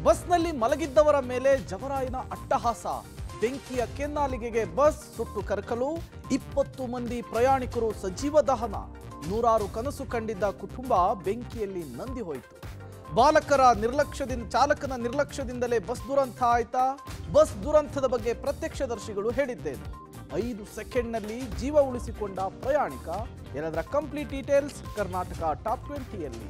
ಬಸ್ನಲ್ಲಿ ಮಲಗಿದ್ದವರ ಮೇಲೆ ಜವರಾಯನ ಅಟ್ಟಹಾಸ. ಬೆಂಕಿಯ ಕೆನ್ನಾಲಿಗೆಗೆ ಬಸ್ ಸುಟ್ಟು ಕರಕಲು. 20 ಮಂದಿ ಪ್ರಯಾಣಿಕರು ಸಜೀವ ದಹನ. ನೂರಾರು ಕನಸು ಕಂಡಿದ್ದ ಕುಟುಂಬ ಬೆಂಕಿಯಲ್ಲಿ ನಂದಿ ಹೋಯಿತು. ಚಾಲಕನ ನಿರ್ಲಕ್ಷ್ಯದಿಂದಲೇ ಬಸ್ ದುರಂತ ಆಯ್ತಾ? ಬಸ್ ದುರಂತದ ಬಗ್ಗೆ ಪ್ರತ್ಯಕ್ಷದರ್ಶಿಗಳು ಹೇಳಿದ್ದೇನು? 5 ಸೆಕೆಂಡ್ನಲ್ಲಿ ಜೀವ ಉಳಿಸಿಕೊಂಡ ಪ್ರಯಾಣಿಕ. ಎಲ್ಲದರ ಕಂಪ್ಲೀಟ್ ಡೀಟೇಲ್ಸ್ ಕರ್ನಾಟಕ ಟಾಪ್ 20ಯಲ್ಲಿ.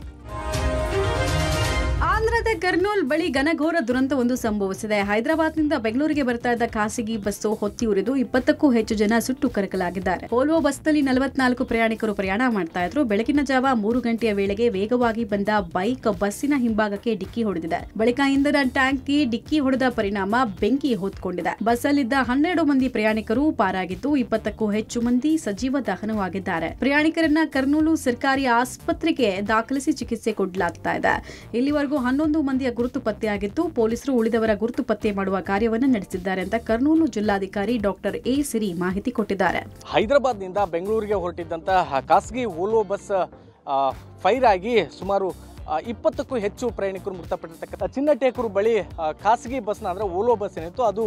ಆಂಧ್ರದ ಕರ್ನೂಲ್ ಬಳಿ ಘನಘೋರ ದುರಂತವೊಂದು ಸಂಭವಿಸಿದೆ. ಹೈದರಾಬಾದ್ನಿಂದ ಬೆಂಗಳೂರಿಗೆ ಬರ್ತಾ ಇದ್ದ ಖಾಸಗಿ ಬಸ್ಸು ಹೊತ್ತಿ ಉರಿದು 20ಕ್ಕೂ ಹೆಚ್ಚು ಜನ ಸುಟ್ಟು ಕರಕಲಾಗಿದ್ದಾರೆ. ವೋಲ್ವೋ ಬಸ್ನಲ್ಲಿ 44 ಪ್ರಯಾಣಿಕರು ಪ್ರಯಾಣ ಮಾಡ್ತಾ ಇದ್ರು. ಬೆಳಗಿನ ಜಾವ 3 ಗಂಟೆಯ ವೇಳೆಗೆ ವೇಗವಾಗಿ ಬಂದ ಬೈಕ್ ಬಸ್ಸಿನ ಹಿಂಭಾಗಕ್ಕೆ ಡಿಕ್ಕಿ ಹೊಡೆದಿದೆ. ಬಳಿಕ ಇಂಧನ ಟ್ಯಾಂಕ್ಗೆ ಡಿಕ್ಕಿ ಹೊಡೆದ ಪರಿಣಾಮ ಬೆಂಕಿ ಹೊತ್ಕೊಂಡಿದೆ. ಬಸ್ಸಲ್ಲಿದ್ದ 12 ಮಂದಿ ಪ್ರಯಾಣಿಕರು ಪಾರಾಗಿದ್ದು 20ಕ್ಕೂ ಹೆಚ್ಚು ಮಂದಿ ಸಜೀವ ದಹನವಾಗಿದ್ದಾರೆ. ಪ್ರಯಾಣಿಕರನ್ನ ಕರ್ನೂಲು ಸರ್ಕಾರಿ ಆಸ್ಪತ್ರೆಗೆ ದಾಖಲಿಸಿ ಚಿಕಿತ್ಸೆ ಕೊಡಲಾಗ್ತಾ ಇದೆ. ಇಲ್ಲಿವರೆಗೂ 11 ಮಂದಿಯ ಗುರುತು ಪತ್ತೆಯಾಗಿದ್ದು ಪೊಲೀಸರು ಉಳಿದವರ ಗುರುತು ಪತ್ತೆ ಮಾಡುವ ಕಾರ್ಯವನ್ನು ನಡೆಸಿದ್ದಾರೆ ಅಂತ ಕರ್ನೂಲು ಜಿಲ್ಲಾಧಿಕಾರಿ ಡಾಕ್ಟರ್ ಎ ಸಿರಿ ಮಾಹಿತಿ ಕೊಟ್ಟಿದ್ದಾರೆ. ಹೈದರಾಬಾದ್ನಿಂದ ಬೆಂಗಳೂರಿಗೆ ಹೊರಟಿದ್ದಂತಹ ಖಾಸಗಿ ವೋಲ್ವೋ ಬಸ್ ಫೈರ್ ಆಗಿ ಸುಮಾರು 20ಕ್ಕೂ ಹೆಚ್ಚು ಪ್ರಯಾಣಿಕರು ಮೃತಪಟ್ಟಿರ್ತಕ್ಕಂಥ ಚಿನ್ನಟೇಕೂರು ಬಳಿ ಖಾಸಗಿ ಬಸ್ನ ಅಂದರೆ ವೋಲ್ವೋ ಬಸ್ ಏನಿತ್ತು ಅದು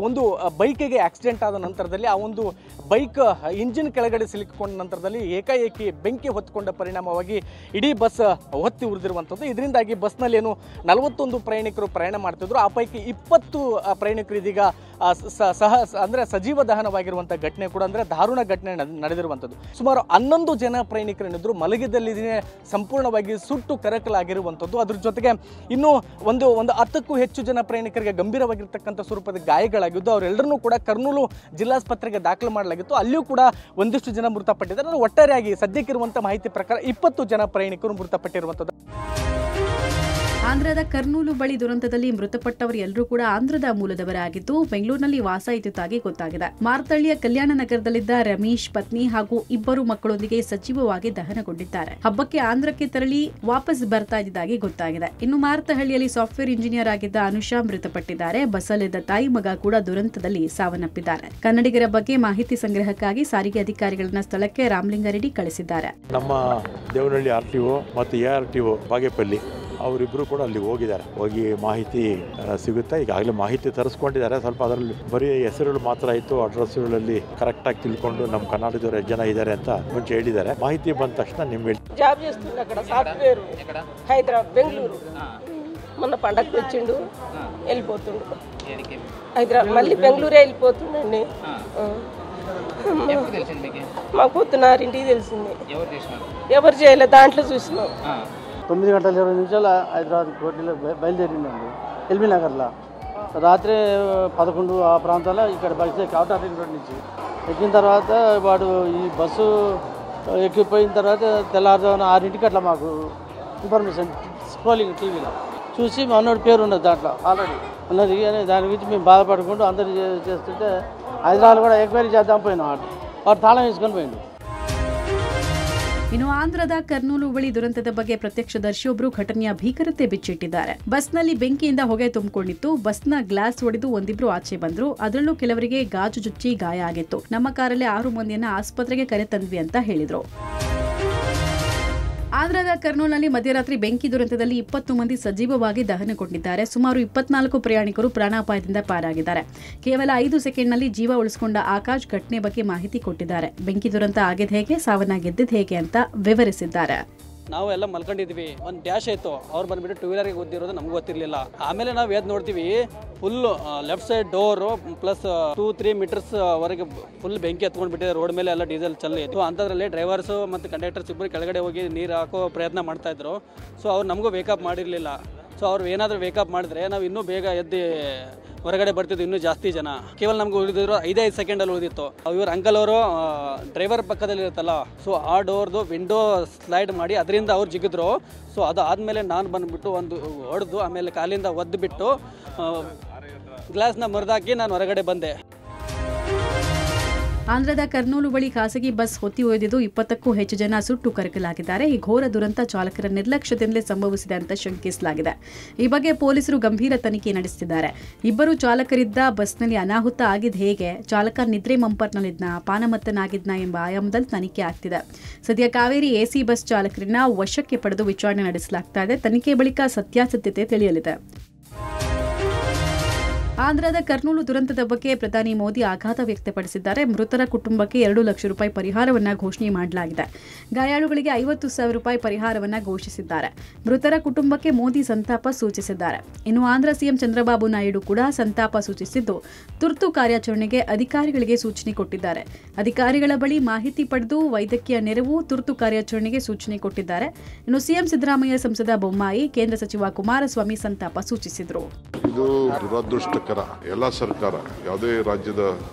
ಒಂದು ಬೈಕಿಗೆ ಆಕ್ಸಿಡೆಂಟ್ ಆದ ನಂತರದಲ್ಲಿ ಆ ಒಂದು ಬೈಕ್ ಇಂಜಿನ್ ಕೆಳಗಡೆ ಸಿಲುಕಿಕೊಂಡ ನಂತರದಲ್ಲಿ ಏಕಾಏಕಿ ಬೆಂಕಿ ಹೊತ್ತುಕೊಂಡ ಪರಿಣಾಮವಾಗಿ ಇಡೀ ಬಸ್ ಹೊತ್ತಿ ಉರಿದಿರುವಂಥದ್ದು. ಇದರಿಂದಾಗಿ ಬಸ್ನಲ್ಲಿ ಏನು 41 ಪ್ರಯಾಣಿಕರು ಪ್ರಯಾಣ ಮಾಡ್ತಿದ್ರು. ಆ ಪೈಕಿ 20 ಪ್ರಯಾಣಿಕರು ಇದೀಗ ಅಂದರೆ ಸಜೀವ ದಹನವಾಗಿರುವಂಥ ಘಟನೆ ಕೂಡ ಅಂದರೆ ದಾರುಣ ಘಟನೆ ನಡೆದಿರುವಂಥದ್ದು. ಸುಮಾರು 11 ಜನ ಪ್ರಯಾಣಿಕರೇನಿದ್ರು ಮಲಗಿದಲ್ಲಿ ಸಂಪೂರ್ಣವಾಗಿ ಸುಟ್ಟು ಕರಕಲಾಗಿರುವಂಥದ್ದು. ಅದ್ರ ಜೊತೆಗೆ ಇನ್ನೂ ಒಂದು 10ಕ್ಕೂ ಹೆಚ್ಚು ಜನ ಪ್ರಯಾಣಿಕರಿಗೆ ಗಂಭೀರವಾಗಿರ್ತಕ್ಕಂಥ ಸ್ವರೂಪದ ಗಾಯಗಳಾಗಿದ್ದು ಅವರೆಲ್ಲರನ್ನೂ ಕೂಡ ಕರ್ನೂಲು ಜಿಲ್ಲಾಸ್ಪತ್ರೆಗೆ ದಾಖಲು ಮಾಡಲಾಗಿತ್ತು. ಅಲ್ಲಿಯೂ ಕೂಡ ಒಂದಿಷ್ಟು ಜನ ಮೃತಪಟ್ಟಿದ್ದಾರೆ. ಒಟ್ಟಾರೆಯಾಗಿ ಸದ್ಯಕ್ಕಿರುವಂಥ ಮಾಹಿತಿ ಪ್ರಕಾರ 20 ಜನ ಪ್ರಯಾಣಿಕರು ಮೃತಪಟ್ಟಿರುವಂಥದ್ದು. ಆಂಧ್ರದ ಕರ್ನೂಲು ಬಳಿ ದುರಂತದಲ್ಲಿ ಮೃತಪಟ್ಟವರು ಎಲ್ಲರೂ ಕೂಡ ಆಂಧ್ರದ ಮೂಲದವರಾಗಿದ್ದು ಬೆಂಗಳೂರಿನಲ್ಲಿ ವಾಸ ಇದ್ದುದಾಗಿ ಗೊತ್ತಾಗಿದೆ. ಮಾರ್ತಳ್ಳಿಯ ಕಲ್ಯಾಣ ನಗರದಲ್ಲಿದ್ದ ರಮೇಶ್ ಪತ್ನಿ ಹಾಗೂ 2 ಮಕ್ಕಳೊಂದಿಗೆ ಸಜೀವವಾಗಿ ದಹನಗೊಂಡಿದ್ದಾರೆ. ಹಬ್ಬಕ್ಕೆ ಆಂಧ್ರಕ್ಕೆ ತೆರಳಿ ವಾಪಸ್ ಬರ್ತಾ ಇದ್ದಿದ್ದಾಗಿ ಗೊತ್ತಾಗಿದೆ. ಇನ್ನು ಮಾರ್ತಹಳ್ಳಿಯಲ್ಲಿ ಸಾಫ್ಟ್ವೇರ್ ಇಂಜಿನಿಯರ್ ಆಗಿದ್ದ ಅನುಷಾ ಮೃತಪಟ್ಟಿದ್ದಾರೆ. ಬಸ್ಸಲ್ಲಿದ್ದ ತಾಯಿ ಮಗ ಕೂಡ ದುರಂತದಲ್ಲಿ ಸಾವನ್ನಪ್ಪಿದ್ದಾರೆ. ಕನ್ನಡಿಗರ ಬಗ್ಗೆ ಮಾಹಿತಿ ಸಂಗ್ರಹಕ್ಕಾಗಿ ಸಾರಿಗೆ ಅಧಿಕಾರಿಗಳನ್ನ ಸ್ಥಳಕ್ಕೆ ರಾಮಲಿಂಗಾರೆಡ್ಡಿ ಕಳಿಸಿದ್ದಾರೆ. ನಮ್ಮ ದೇವನಹಳ್ಳಿ ಆರ್ಟಿಒ ಮತ್ತು ಎಆರ್ಟಿಒ ಬಾಗೇಪಲ್ಲಿ ಅವರಿಬ್ಬರು ಕೂಡ ಅಲ್ಲಿ ಹೋಗಿ ಮಾಹಿತಿ ಸಿಗುತ್ತೆ. ಈಗಾಗಲೇ ಮಾಹಿತಿ ತರಿಸ್ಕೊಂಡಿದ್ದಾರೆ. ಸ್ವಲ್ಪ ಅದರಲ್ಲಿ ಬರೀ ಹೆಸರುಗಳು ಮಾತ್ರ ಇತ್ತು. ಅಡ್ರೆಸ್ಗಳಲ್ಲಿ కరెక్ట్గా ತಿಳ್ಕೊಂಡು ನಮ್ಮ కర్ణాటకದವರು ಎಷ್ಟು ಜನ ಇದ್ದಾರೆ ಅಂತ ಮುಂಚೆ ಹೇಳಿದ್ದಾರೆ. ಮಾಹಿತಿ ಬಂದ తక్షణ నిమ్మ జాబ్ చేస్తున్నా అక్కడ సాఫ్ట్వేర్ హైదరాబాద్ బెంగళూరు మొన్న పండగకి వచ్చిండు వెళ్ళిపోతుండు హైదరాబాద్ మళ్ళీ బెంగళూరే వెళ్ళిపోతుండండి. మాకు పొద్దున్నారింటికి తెలిసింది ఎవరు చేయలే దాంట్లో చూసినాం. 9 గంటల 20 నిమిషాలు హైదరాబాద్ కోటిలో బయలుదేరిందండి ఎల్బీ నగర్లో. రాత్రి 11 ఆ ప్రాంతాల్లో ఇక్కడ బస్ కావటారింగ్ రోడ్ నుంచి ఎక్కిన తర్వాత వాడు ఈ బస్సు ఎక్కిపోయిన తర్వాత తెల్లారుజామున 6ంటికి అట్లా మాకు ఇన్ఫర్మేషన్ స్క్రోలింగ్ టీవీలో చూసి మనోడి పేరు ఉన్నది దాంట్లో ఆల్రెడీ ఉన్నది. కానీ దాని గురించి మేము బాధపడుకుంటూ అందరూ చేస్తుంటే హైదరాబాద్ కూడా ఎంక్వైరీ చేద్దాం పోయినాం. వాడు తాళం వేసుకొని పోయిండు. ಇನ್ನು ಆಂಧ್ರದ ಕರ್ನೂಲು ಬಳಿ ದುರಂತದ ಬಗ್ಗೆ ಪ್ರತ್ಯಕ್ಷದರ್ಶಿಯೊಬ್ಬರು ಘಟನೆಯ ಭೀಕರತೆ ಬಿಚ್ಚಿಟ್ಟಿದ್ದಾರೆ. ಬಸ್ನಲ್ಲಿ ಬೆಂಕಿಯಿಂದ ಹೊಗೆ ತುಂಬಿಕೊಂಡಿತ್ತು. ಬಸ್ನ ಗ್ಲಾಸ್ ಒಡೆದು 1 ಆಚೆ ಬಂದ್ರು. ಅದರಲ್ಲೂ ಕೆಲವರಿಗೆ ಗಾಜು ಚುಚ್ಚಿ ಗಾಯ ಆಗಿತ್ತು. ನಮ್ಮ ಕಾರಲ್ಲಿ 6 ಮಂದಿಯನ್ನ ಆಸ್ಪತ್ರೆಗೆ ಕರೆ ತಂದ್ವಿ ಅಂತ ಹೇಳಿದ್ರು. ಆಂಧ್ರದ ಕರ್ನೂಲ್ನಲ್ಲಿ ಮಧ್ಯರಾತ್ರಿ ಬೆಂಕಿ ದುರಂತದಲ್ಲಿ 20 ಮಂದಿ ಸಜೀವವಾಗಿ ದಹನಗೊಂಡಿದ್ದಾರೆ. ಸುಮಾರು 24 ಪ್ರಯಾಣಿಕರು ಪ್ರಾಣಾಪಾಯದಿಂದ ಪಾರಾಗಿದ್ದಾರೆ. ಕೇವಲ 5 ಸೆಕೆಂಡ್ನಲ್ಲಿ ಜೀವ ಉಳಿಸಿಕೊಂಡ ಆಕಾಶ್ ಘಟನೆ ಬಗ್ಗೆ ಮಾಹಿತಿ ಕೊಟ್ಟಿದ್ದಾರೆ. ಬೆಂಕಿ ದುರಂತ ಆಗಿದ್ದು ಹೇಗೆ, ಸಾವನ್ನಾಗಿದ್ದು ಹೇಗೆ ಅಂತ ವಿವರಿಸಿದ್ದಾರೆ. ನಾವು ಎಲ್ಲ ಮಲ್ಕೊಂಡಿದ್ವಿ. ಒಂದು ಡ್ಯಾಶ್ ಆಯಿತು. ಅವ್ರು ಬಂದುಬಿಟ್ಟು 2 ವೀಲರ್ಗೆ ಓದಿರೋದು ನಮ್ಗೆ ಗೊತ್ತಿರಲಿಲ್ಲ. ಆಮೇಲೆ ನಾವು ಎದ್ದು ನೋಡ್ತೀವಿ full left side door plus 2-3 metres ವರೆಗೆ ಫುಲ್ ಬೆಂಕಿ ಹತ್ಕೊಂಡ್ಬಿಟ್ಟಿದೆ. ರೋಡ್ ಮೇಲೆ ಎಲ್ಲ ಡೀಸೆಲ್ ಚೆಲ್ಲಿ ಇತ್ತು. ಅಂಥದ್ರಲ್ಲಿ ಡ್ರೈವರ್ಸು ಮತ್ತು ಕಂಡಕ್ಟರ್ಸ್ ಇಬ್ಬರು ಕೆಳಗಡೆ ಹೋಗಿ ನೀರು ಹಾಕೋ ಪ್ರಯತ್ನ ಮಾಡ್ತಾಯಿದ್ರು. ಸೊ ಅವ್ರು ನಮಗೂ ವೇಕಪ್ ಮಾಡಿರಲಿಲ್ಲ. ಸೊ ಅವ್ರು ಏನಾದರೂ ವೇಕಪ್ ಮಾಡಿದ್ರೆ ನಾವು ಇನ್ನೂ ಬೇಗ ಎದ್ದು ಹೊರಗಡೆ ಬರ್ತಿದ್ವಿ. ಇನ್ನೂ ಜಾಸ್ತಿ ಜನ. ಕೇವಲ ನಮ್ಗೆ ಉಳಿದಿದ್ರು 5 ಸೆಕೆಂಡಲ್ಲಿ ಉಳಿದಿತ್ತು. ಇವ್ರ ಅಂಕಲ್ ಅವರು ಡ್ರೈವರ್ ಪಕ್ಕದಲ್ಲಿ ಇರುತ್ತಲ್ಲ, ಸೊ ಆ ಡೋರ್ದು ವಿಂಡೋ ಸ್ಲೈಡ್ ಮಾಡಿ ಅದರಿಂದ ಅವ್ರು ಜಿಗಿದ್ರು. ಸೊ ಅದು ಆದಮೇಲೆ ನಾನು ಬಂದುಬಿಟ್ಟು ಒಂದು ಹೊಡೆದು ಆಮೇಲೆ ಕಾಲಿಂದ ಒದ್ದುಬಿಟ್ಟು ಗ್ಲಾಸ್ನ ಮುರಿದಾಕಿ ನಾನು ಹೊರಗಡೆ ಬಂದೆ. ಆಂಧ್ರದ ಕರ್ನೂಲು ಬಳಿ ಖಾಸಗಿ ಬಸ್ ಹೊತ್ತಿ ಒಯ್ದಿದ್ದು 20ಕ್ಕೂ ಹೆಚ್ಚು ಜನ ಸುಟ್ಟು ಕರಕಲಾಗಿದ್ದಾರೆ. ಈ ಘೋರ ದುರಂತ ಚಾಲಕರ ನಿರ್ಲಕ್ಷ್ಯದಿಂದಲೇ ಸಂಭವಿಸಿದೆ ಅಂತ ಶಂಕಿಸಲಾಗಿದೆ. ಈ ಬಗ್ಗೆ ಪೊಲೀಸರು ಗಂಭೀರ ತನಿಖೆ ನಡೆಸುತ್ತಿದ್ದಾರೆ. 2 ಚಾಲಕರಿದ್ದ ಬಸ್ನಲ್ಲಿ ಅನಾಹುತ ಆಗಿದ್ದು ಹೇಗೆ, ಚಾಲಕ ನಿದ್ರೆ ಮಂಪರ್ನಲ್ಲಿದ್ನ, ಪಾನಮತ್ತನಾಗಿದ್ನ ಎಂಬ ಆಯಾಮದಲ್ಲಿ ತನಿಖೆ ಆಗ್ತಿದೆ. ಸದ್ಯ ಕಾವೇರಿ ಎಸಿ ಬಸ್ ಚಾಲಕರನ್ನ ವಶಕ್ಕೆ ಪಡೆದು ವಿಚಾರಣೆ ನಡೆಸಲಾಗ್ತಾ ಇದೆ. ತನಿಖೆ ಬಳಿಕ ಸತ್ಯಾಸತ್ಯತೆ ತಿಳಿಯಲಿದೆ. ಆಂಧ್ರದ ಕರ್ನೂಲು ದುರಂತದ ಬಗ್ಗೆ ಪ್ರಧಾನಿ ಮೋದಿ ಆಘಾತ ವ್ಯಕ್ತಪಡಿಸಿದ್ದಾರೆ. ಮೃತರ ಕುಟುಂಬಕ್ಕೆ 2 ಲಕ್ಷ ರೂಪಾಯಿ ಪರಿಹಾರವನ್ನ ಘೋಷಣೆ ಮಾಡಲಾಗಿದೆ. ಗಾಯಾಳುಗಳಿಗೆ 50,000 ರೂಪಾಯಿ ಪರಿಹಾರವನ್ನ ಘೋಷಿಸಿದ್ದಾರೆ. ಮೃತರ ಕುಟುಂಬಕ್ಕೆ ಮೋದಿ ಸಂತಾಪ ಸೂಚಿಸಿದ್ದಾರೆ. ಇನ್ನು ಆಂಧ್ರ ಸಿಎಂ ಚಂದ್ರಬಾಬು ನಾಯ್ಡು ಕೂಡ ಸಂತಾಪ ಸೂಚಿಸಿದ್ದು ತುರ್ತು ಕಾರ್ಯಾಚರಣೆಗೆ ಅಧಿಕಾರಿಗಳಿಗೆ ಸೂಚನೆ ಕೊಟ್ಟಿದ್ದಾರೆ. ಅಧಿಕಾರಿಗಳ ಬಳಿ ಮಾಹಿತಿ ಪಡೆದು ವೈದ್ಯಕೀಯ ನೆರವು, ತುರ್ತು ಕಾರ್ಯಾಚರಣೆಗೆ ಸೂಚನೆ ಕೊಟ್ಟಿದ್ದಾರೆ. ಇನ್ನು ಸಿಎಂ ಸಿದ್ದರಾಮಯ್ಯ, ಸಂಸದ ಬೊಮ್ಮಾಯಿ, ಕೇಂದ್ರ ಸಚಿವ ಕುಮಾರಸ್ವಾಮಿ ಸಂತಾಪ ಸೂಚಿಸಿದರು. ಇದು ದುರದೃಷ್ಟಕರ. ಎಲ್ಲ ಸರ್ಕಾರ, ಯಾವುದೇ ರಾಜ್ಯದ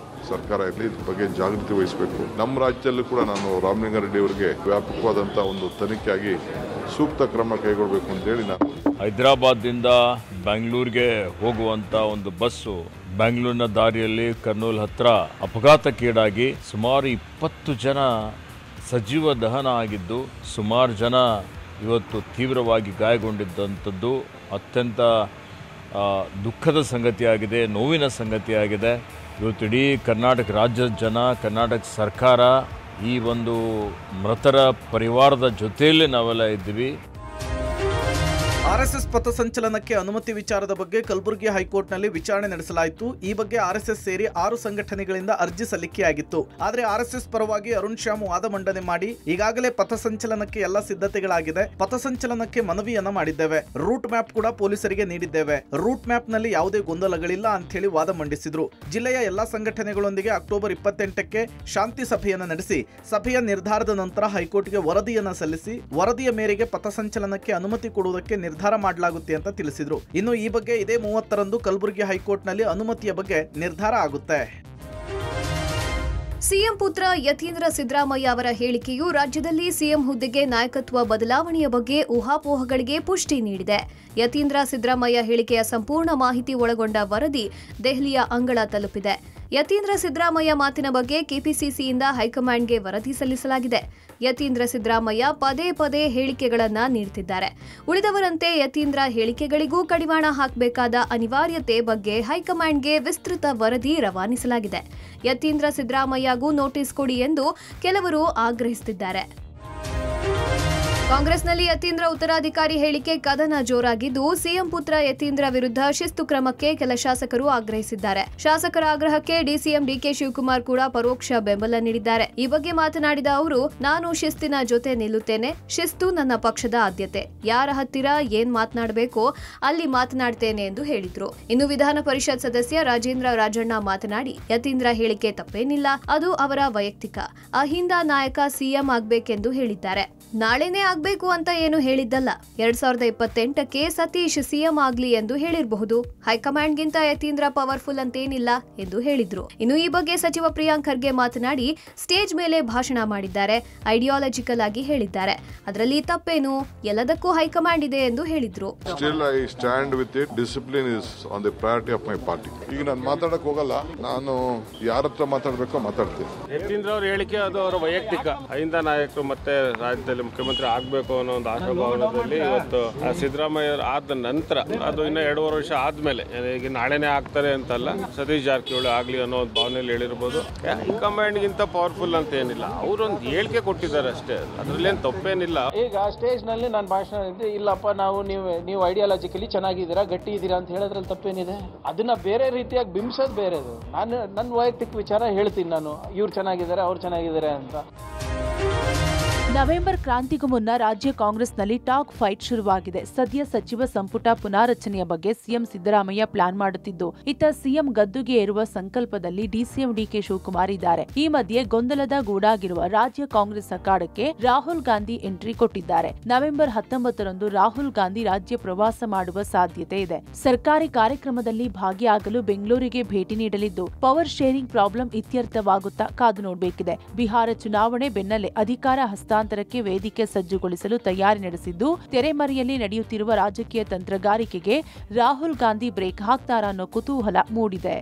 ಸರ್ಕಾರ ಇರಲಿ, ಇದ್ರ ಬಗ್ಗೆ ಜಾಗೃತಿ ವಹಿಸಬೇಕು. ನಮ್ಮ ರಾಜ್ಯದಲ್ಲೂ ಕೂಡ ನಾನು ರಾಮಲಿಂಗಾರೆಡ್ಡಿ ಅವರಿಗೆ ವ್ಯಾಪಕವಾದಂಥ ಒಂದು ತನಿಖೆಯಾಗಿ ಸೂಕ್ತ ಕ್ರಮ ಕೈಗೊಳ್ಳಬೇಕು ಅಂತೇಳಿ ನಾನು ಹೈದರಾಬಾದ್ದಿಂದ ಬೆಂಗಳೂರಿಗೆ ಹೋಗುವಂಥ ಒಂದು ಬಸ್ಸು ಬೆಂಗಳೂರಿನ ದಾರಿಯಲ್ಲಿ ಕರ್ನೂಲ್ ಹತ್ರ ಅಪಘಾತಕ್ಕೀಡಾಗಿ ಸುಮಾರು 20 ಜನ ಸಜೀವ ದಹನ ಆಗಿದ್ದು, ಸುಮಾರು ಜನ ಇವತ್ತು ತೀವ್ರವಾಗಿ ಗಾಯಗೊಂಡಿದ್ದಂಥದ್ದು ಅತ್ಯಂತ ದುಃಖದ ಸಂಗತಿಯಾಗಿದೆ, ನೋವಿನ ಸಂಗತಿಯಾಗಿದೆ. ಇವತ್ತು ಇಡೀ ಕರ್ನಾಟಕ ರಾಜ್ಯದ ಜನ, ಕರ್ನಾಟಕ ಸರ್ಕಾರ ಈ ಒಂದು ಮೃತರ ಪರಿವಾರದ ಜೊತೆಯಲ್ಲಿ ನಾವೆಲ್ಲ ಇದ್ದೀವಿ. ಆರ್ಎಸ್ಎಸ್ ಪಥಸಂಚಲನಕ್ಕೆ ಅನುಮತಿ ವಿಚಾರದ ಬಗ್ಗೆ ಕಲಬುರಗಿ ಹೈಕೋರ್ಟ್ನಲ್ಲಿ ವಿಚಾರಣೆ ನಡೆಸಲಾಯಿತು. ಈ ಬಗ್ಗೆ ಆರ್ಎಸ್ಎಸ್ ಸೇರಿ 6 ಸಂಘಟನೆಗಳಿಂದ ಅರ್ಜಿ ಸಲ್ಲಿಕೆಯಾಗಿತ್ತು. ಆದರೆ ಆರ್ಎಸ್ಎಸ್ ಪರವಾಗಿ ಅರುಣ್ ಶ್ಯಾಮ್ ವಾದ ಮಂಡನೆ ಮಾಡಿ ಈಗಾಗಲೇ ಪಥಸಂಚಲನಕ್ಕೆ ಎಲ್ಲ ಸಿದ್ಧತೆಗಳಾಗಿದೆ, ಪಥಸಂಚಲನಕ್ಕೆ ಮನವಿಯನ್ನ ಮಾಡಿದ್ದೇವೆ, ರೂಟ್ ಮ್ಯಾಪ್ ಕೂಡ ಪೊಲೀಸರಿಗೆ ನೀಡಿದ್ದೇವೆ, ರೂಟ್ ಮ್ಯಾಪ್ ನಲ್ಲಿ ಯಾವುದೇ ಗೊಂದಲಗಳಿಲ್ಲ ಅಂತ ಹೇಳಿ ವಾದ ಮಂಡಿಸಿದ್ರು. ಜಿಲ್ಲೆಯ ಎಲ್ಲಾ ಸಂಘಟನೆಗಳೊಂದಿಗೆ ಅಕ್ಟೋಬರ್ 28ಕ್ಕೆ ಶಾಂತಿ ಸಭೆಯನ್ನ ನಡೆಸಿ ಸಭೆಯ ನಿರ್ಧಾರದ ನಂತರ ಹೈಕೋರ್ಟ್ಗೆ ವರದಿಯನ್ನ ಸಲ್ಲಿಸಿ ವರದಿಯ ಮೇರೆಗೆ ಪಥಸಂಚಲನಕ್ಕೆ ಅನುಮತಿ ಕೊಡುವುದಕ್ಕೆ ನಿರ್ಧಾರ ಮಾಡಲಾಗುತ್ತೆ ಅಂತ ತಿಳಿಸಿದ್ರು. ಇನ್ನು ಈ ಬಗ್ಗೆ ಇದೇ 30ರಂದು ಕಲಬುರಗಿ ಹೈಕೋರ್ಟ್ನಲ್ಲಿ ಅನುಮತಿಯ ಬಗ್ಗೆ ನಿರ್ಧಾರ ಆಗುತ್ತೆ. ಸಿಎಂ ಪುತ್ರ ಯತೀಂದ್ರ ಸಿದ್ದರಾಮಯ್ಯ ಅವರ ಹೇಳಿಕೆಯು ರಾಜ್ಯದಲ್ಲಿ ಸಿಎಂ ಹುದ್ದೆಗೆ ನಾಯಕತ್ವ ಬದಲಾವಣೆಯ ಬಗ್ಗೆ ಊಹಾಪೋಹಗಳಿಗೆ ಪುಷ್ಟಿ ನೀಡಿದೆ. ಯತೀಂದ್ರ ಸಿದ್ದರಾಮಯ್ಯ ಹೇಳಿಕೆಯ ಸಂಪೂರ್ಣ ಮಾಹಿತಿ ಒಳಗೊಂಡ ವರದಿ ದೆಹಲಿಯ ಅಂಗಳ ತಲುಪಿದೆ. ಯತೀಂದ್ರ ಸಿದ್ದರಾಮಯ್ಯ ಮಾತಿನ ಬಗ್ಗೆ ಕೆಪಿಸಿಸಿಯಿಂದ ಹೈಕಮಾಂಡ್ಗೆ ವರದಿ ಸಲ್ಲಿಸಲಾಗಿದೆ. ಯತೀಂದ್ರ ಸಿದ್ದರಾಮಯ್ಯ ಪದೇ ಪದೇ ಹೇಳಿಕೆಗಳನ್ನ ನೀಡುತ್ತಿದ್ದಾರೆ. ಉಳಿದವರಂತೆ ಯತೀಂದ್ರ ಹೇಳಿಕೆಗಳಿಗೂ ಕಡಿವಾಣ ಹಾಕಬೇಕಾದ ಅನಿವಾರ್ಯತೆ ಬಗ್ಗೆ ಹೈಕಮಾಂಡ್ಗೆ ವಿಸ್ತೃತ ವರದಿ ರವಾನಿಸಲಾಗಿದೆ. ಯತೀಂದ್ರ ಸಿದ್ದರಾಮಯ್ಯಗೂ ನೋಟಿಸ್ ಕೊಡಿ ಎಂದು ಕೆಲವರು ಆಗ್ರಹಿಸುತ್ತಿದ್ದಾರೆ. ಕಾಂಗ್ರೆಸ್ನಲ್ಲಿ ಯತೀಂದ್ರ ಉತ್ತರಾಧಿಕಾರಿ ಹೇಳಿಕೆ ಕದನ ಜೋರಾಗಿದ್ದು, ಸಿಎಂ ಪುತ್ರ ಯತೀಂದ್ರ ವಿರುದ್ಧ ಶಿಸ್ತು ಕ್ರಮಕ್ಕೆ ಕೆಲ ಶಾಸಕರು ಆಗ್ರಹಿಸಿದ್ದಾರೆ. ಶಾಸಕರ ಆಗ್ರಹಕ್ಕೆ ಡಿಸಿಎಂ ಡಿಕೆ ಶಿವಕುಮಾರ್ ಕೂಡ ಪರೋಕ್ಷ ಬೆಂಬಲ ನೀಡಿದ್ದಾರೆ. ಈ ಬಗ್ಗೆ ಮಾತನಾಡಿದ ಅವರು, ನಾನು ಶಿಸ್ತಿನ ಜೊತೆ ನಿಲ್ಲುತ್ತೇನೆ, ಶಿಸ್ತು ನನ್ನ ಪಕ್ಷದ ಆದ್ಯತೆ, ಯಾರ ಹತ್ತಿರ ಏನ್ ಮಾತನಾಡಬೇಕೋ ಅಲ್ಲಿ ಮಾತನಾಡ್ತೇನೆ ಎಂದು ಹೇಳಿದ್ರು. ಇನ್ನು ವಿಧಾನ ಪರಿಷತ್ ಸದಸ್ಯ ರಾಜೇಂದ್ರ ರಾಜಣ್ಣ ಮಾತನಾಡಿ, ಯತೀಂದ್ರ ಹೇಳಿಕೆ ತಪ್ಪೇನಿಲ್ಲ, ಅದು ಅವರ ವೈಯಕ್ತಿಕ, ಅಹಿಂದ ನಾಯಕ ಸಿಎಂ ಆಗ್ಬೇಕೆಂದು ಹೇಳಿದ್ದಾರೆ. ನಾಳೆನೇ ಆಗ್ಬೇಕು ಅಂತ ಏನು ಹೇಳಿದ್ದಲ್ಲ. 2028ಕ್ಕೆ ಸತೀಶ್ ಸಿಎಂ ಆಗ್ಲಿ ಎಂದು ಹೇಳಿರಬಹುದು. ಹೈಕಮಾಂಡ್ಗಿಂತ ಯತೀಂದ್ರ ಪವರ್ಫುಲ್ ಅಂತೇನಿಲ್ಲ ಎಂದು ಹೇಳಿದ್ರು. ಇನ್ನು ಈ ಬಗ್ಗೆ ಸಚಿವ ಪ್ರಿಯಾಂಕ್ ಖರ್ಗೆ ಮಾತನಾಡಿ, ಸ್ಟೇಜ್ ಮೇಲೆ ಭಾಷಣ ಮಾಡಿದ್ದಾರೆ, ಐಡಿಯಾಲಜಿಕಲ್ ಆಗಿ ಹೇಳಿದ್ದಾರೆ, ಅದರಲ್ಲಿ ತಪ್ಪೇನು, ಎಲ್ಲದಕ್ಕೂ ಹೈಕಮಾಂಡ್ ಇದೆ ಎಂದು ಹೇಳಿದ್ರು. ಈಗ ನಾನು ಮಾತಾಡಕ್ ಹೋಗಲ್ಲ, ನಾನು ಯಾರ ಹತ್ರ ಮಾತಾಡ್ಬೇಕೋ ಮಾತಾಡ್ತೀನಿ. ಯತೀಂದ್ರ ಅವ್ರ ಹೇಳಿಕೆ ಅದು ಅವರ ವೈಯಕ್ತಿಕ, ಅಹಿಂದ ನಾಯಕರು ಮತ್ತೆ ರಾಜ್ಯದಲ್ಲಿ ಮುಖ್ಯಮಂತ್ರಿ ಆಗ್ಬೇಕು ಅನ್ನೋ ಒಂದು ಆಶಾಭಾವನದಲ್ಲಿ ಇವತ್ತು ಸಿದ್ದರಾಮಯ್ಯ ಆದ ನಂತರ, ಅದು ಇನ್ನ 2.5 ವರ್ಷ ಆದ್ಮೇಲೆ, ಈಗ ನಾಳೆನೇ ಆಗ್ತಾರೆ ಅಂತಲ್ಲ, ಸತೀಶ್ ಜಾರಕಿಹೊಳಿ ಆಗ್ಲಿ ಅನ್ನೋ ಒಂದು ಭಾವನೆಯಲ್ಲಿ ಹೇಳಿರ್ಬೋದು. ಹೈಕಮಾಂಡ್ ಗಿಂತ ಪವರ್ಫುಲ್ ಅಂತ ಏನಿಲ್ಲ, ಅವರೊಂದು ಹೇಳಿಕೆ ಕೊಟ್ಟಿದ್ದಾರೆ ಅಷ್ಟೇ, ಅದ್ರಲ್ಲೇನು ತಪ್ಪೇನಿಲ್ಲ. ಈಗ ಸ್ಟೇಜ್ ನಲ್ಲಿ ನಾನು ಭಾಷಣ ಇದ್ರೆ, ಇಲ್ಲಪ್ಪ ನೀವು ಐಡಿಯಾಲಜಿಕಲಿ ಚೆನ್ನಾಗಿದ್ದೀರಾ, ಗಟ್ಟಿ ಇದ್ದೀರಾ ಅಂತ ಹೇಳೋದ್ರಲ್ಲಿ ತಪ್ಪೇನಿದೆ? ಅದನ್ನ ಬೇರೆ ರೀತಿಯಾಗಿ ಬಿಂಬಿಸೋದು ಬೇರೆದು. ನನ್ನ ವೈಯಕ್ತಿಕ ವಿಚಾರ ಹೇಳ್ತೀನಿ, ನಾನು ಇವ್ರು ಚೆನ್ನಾಗಿದ್ದಾರೆ, ಅವ್ರು ಚೆನ್ನಾಗಿದ್ದಾರೆ ಅಂತ. ನವೆಂಬರ್ ಕ್ರಾಂತಿಗೂ ಮುನ್ನ ರಾಜ್ಯ ಕಾಂಗ್ರೆಸ್ನಲ್ಲಿ ಟಾಕ್ ಫೈಟ್ ಶುರುವಾಗಿದೆ. ಸದ್ಯ ಸಚಿವ ಸಂಪುಟ ಪುನಾರಚನೆಯ ಬಗ್ಗೆ ಸಿಎಂ ಸಿದ್ದರಾಮಯ್ಯ ಪ್ಲಾನ್ ಮಾಡುತ್ತಿದ್ದು, ಇತ್ತ ಸಿಎಂ ಗದ್ದುಗೆ ಏರುವ ಸಂಕಲ್ಪದಲ್ಲಿ ಡಿಸಿಎಂ ಡಿಕೆ ಶಿವಕುಮಾರ್ ಇದ್ದಾರೆ. ಈ ಮಧ್ಯೆ ಗೊಂದಲದ ಗೂಡಾಗಿರುವ ರಾಜ್ಯ ಕಾಂಗ್ರೆಸ್ ಅಖಾಡಕ್ಕೆ ರಾಹುಲ್ ಗಾಂಧಿ ಎಂಟ್ರಿ ಕೊಟ್ಟಿದ್ದಾರೆ. ನವೆಂಬರ್ 19ರಂದು ರಾಹುಲ್ ಗಾಂಧಿ ರಾಜ್ಯ ಪ್ರವಾಸ ಮಾಡುವ ಸಾಧ್ಯತೆ ಇದೆ. ಸರ್ಕಾರಿ ಕಾರ್ಯಕ್ರಮದಲ್ಲಿ ಭಾಗಿಯಾಗಲು ಬೆಂಗಳೂರಿಗೆ ಭೇಟಿ ನೀಡಲಿದ್ದು, ಪವರ್ ಶೇರಿಂಗ್ ಪ್ರಾಬ್ಲಮ್ ಇತ್ಯರ್ಥವಾಗುತ್ತಾ ಕಾದು ನೋಡಬೇಕಿದೆ. ಬಿಹಾರ ಚುನಾವಣೆ ಬೆನ್ನಲ್ಲೇ ಅಧಿಕಾರ ಹಸ್ತಾಂತರಕ್ಕೆ ವೇದಿಕೆ ಸಜ್ಜುಗೊಳಿಸಲು ತಯಾರಿ ನಡೆಸಿದ್ದು, ತೆರೆಮರೆಯಲ್ಲಿ ನಡೆಯುತ್ತಿರುವ ರಾಜಕೀಯ ತಂತ್ರಗಾರಿಕೆಗೆ ರಾಹುಲ್ ಗಾಂಧಿ ಬ್ರೇಕ್ ಹಾಕ್ತಾರಾ ಅನ್ನೋ ಕುತೂಹಲ ಮೂಡಿದೆ.